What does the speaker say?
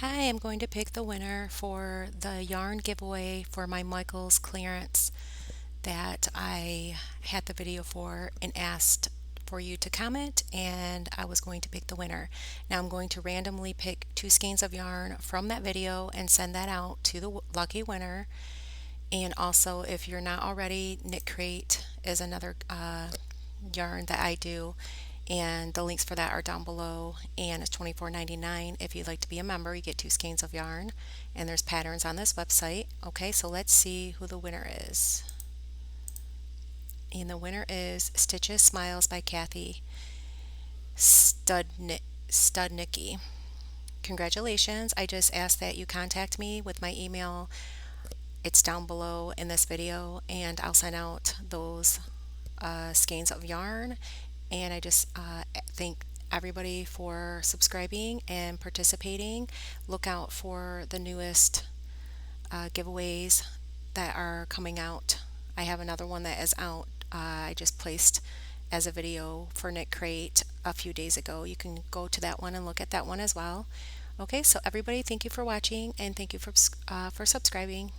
Hi, I'm going to pick the winner for the yarn giveaway for my Michaels clearance that I had the video for and asked for you to comment, and I was going to pick the winner. Now I'm going to randomly pick two skeins of yarn from that video and send that out to the lucky winner. And also, if you're not already, Knit Crate is another yarn that I do, and the links for that are down below, and it's $24.99. If you'd like to be a member, you get two skeins of yarn, and there's patterns on this website. Okay, so let's see who the winner is. And the winner is Stitches Smiles by Kathy Studnicki. Congratulations. I just asked that you contact me with my email. It's down below in this video, and I'll send out those skeins of yarn. And I just thank everybody for subscribing and participating. Look out for the newest giveaways that are coming out. I have another one that is out. I just placed as a video for Knit Crate a few days ago. You can go to that one and look at that one as well. Okay, so everybody, thank you for watching, and thank you for subscribing.